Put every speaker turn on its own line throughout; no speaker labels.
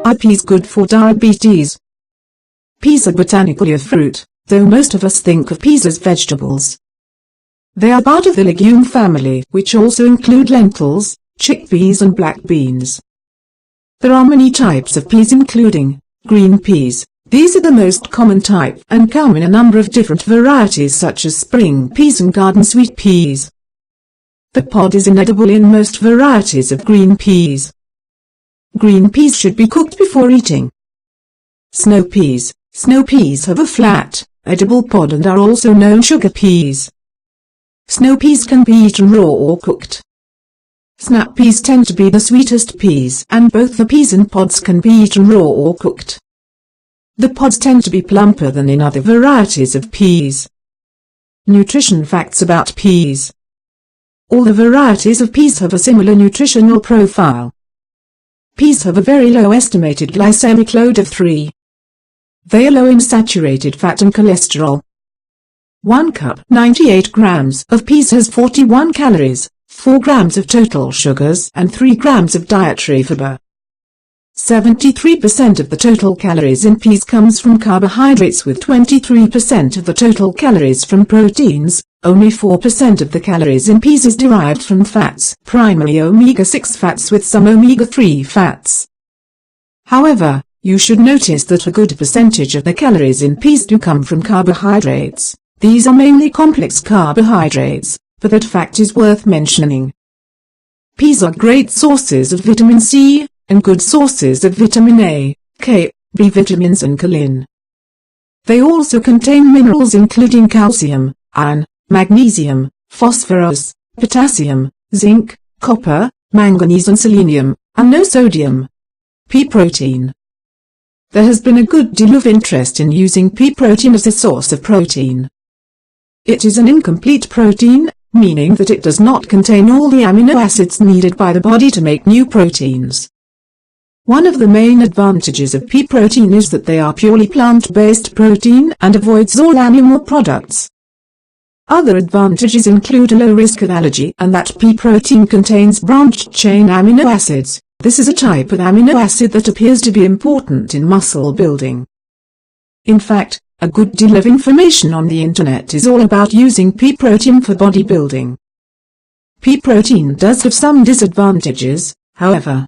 Are peas good for diabetes? Peas are botanically a fruit, though most of us think of peas as vegetables. They are part of the legume family, which also include lentils, chickpeas and black beans. There are many types of peas including green peas. These are the most common type and come in a number of different varieties such as spring peas and garden sweet peas. The pod is inedible in most varieties of green peas. Green peas should be cooked before eating. Snow peas. Snow peas have a flat, edible pod and are also known sugar peas. Snow peas can be eaten raw or cooked. Snap peas tend to be the sweetest peas and both the peas and pods can be eaten raw or cooked. The pods tend to be plumper than in other varieties of peas. Nutrition facts about peas. All the varieties of peas have a similar nutritional profile. Peas have a very low estimated glycemic load of 3. They are low in saturated fat and cholesterol. 1 cup 98 grams of peas has 41 calories, 4 grams of total sugars and 3 grams of dietary fiber. 73% of the total calories in peas comes from carbohydrates with 23% of the total calories from proteins. Only 4% of the calories in peas is derived from fats, primarily omega-6 fats with some omega-3 fats. However, you should notice that a good percentage of the calories in peas do come from carbohydrates. These are mainly complex carbohydrates, but that fact is worth mentioning. Peas are great sources of vitamin C, and good sources of vitamin A, K, B vitamins and choline. They also contain minerals including calcium, iron, magnesium, phosphorus, potassium, zinc, copper, manganese and selenium, and no sodium. Pea protein. There has been a good deal of interest in using pea protein as a source of protein. It is an incomplete protein, meaning that it does not contain all the amino acids needed by the body to make new proteins. One of the main advantages of pea protein is that they are purely plant-based protein and avoids all animal products. Other advantages include a low risk of allergy and that pea protein contains branched-chain amino acids. This is a type of amino acid that appears to be important in muscle building. In fact, a good deal of information on the internet is all about using pea protein for bodybuilding. Pea protein does have some disadvantages, however.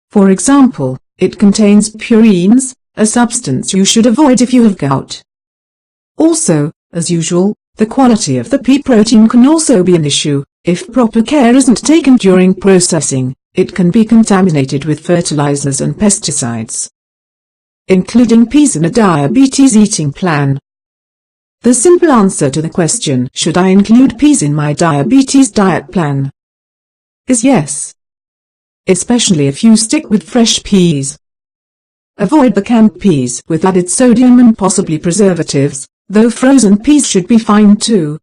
For example, it contains purines, a substance you should avoid if you have gout. Also, as usual, the quality of the pea protein can also be an issue. If proper care isn't taken during processing, it can be contaminated with fertilizers and pesticides. Including peas in a diabetes eating plan. The simple answer to the question, should I include peas in my diabetes diet plan, is yes. Especially if you stick with fresh peas. Avoid the canned peas with added sodium and possibly preservatives, though frozen peas should be fine too.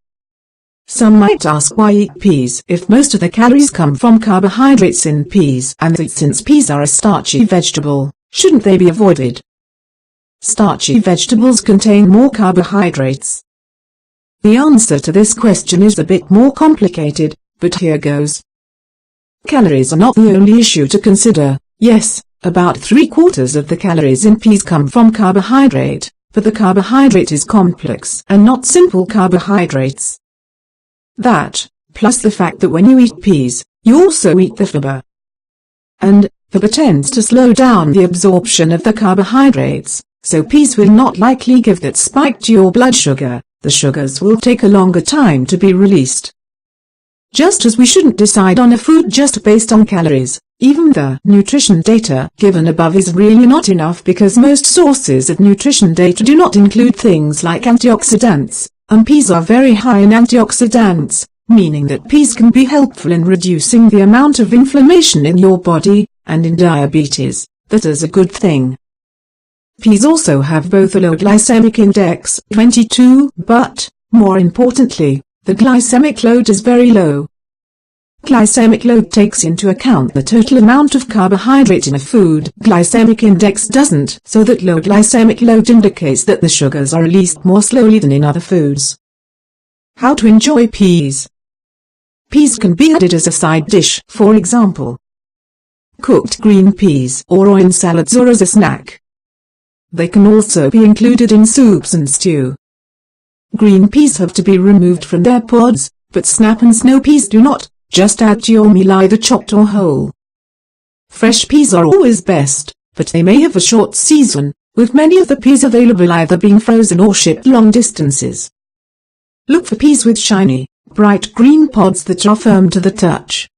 Some might ask why eat peas if most of the calories come from carbohydrates in peas and that since peas are a starchy vegetable, shouldn't they be avoided? Starchy vegetables contain more carbohydrates. The answer to this question is a bit more complicated, but here goes. Calories are not the only issue to consider. Yes, about 3/4 of the calories in peas come from carbohydrate, but the carbohydrate is complex and not simple carbohydrates. That, plus the fact that when you eat peas, you also eat the fiber. And, fiber tends to slow down the absorption of the carbohydrates, so peas will not likely give that spike to your blood sugar. The sugars will take a longer time to be released. Just as we shouldn't decide on a food just based on calories, even the nutrition data given above is really not enough because most sources of nutrition data do not include things like antioxidants, and peas are very high in antioxidants, meaning that peas can be helpful in reducing the amount of inflammation in your body, and in diabetes, that is a good thing. Peas also have both a low glycemic index, 22, but, more importantly, the glycemic load is very low. Glycemic load takes into account the total amount of carbohydrate in a food. Glycemic index doesn't, so that low glycemic load indicates that the sugars are released more slowly than in other foods. How to enjoy peas. Peas can be added as a side dish, for example. cooked green peas or in salads or as a snack. They can also be included in soups and stew. Green peas have to be removed from their pods, but snap and snow peas do not. Just add to your meal either chopped or whole. Fresh peas are always best, but they may have a short season, with many of the peas available either being frozen or shipped long distances. Look for peas with shiny, bright green pods that are firm to the touch.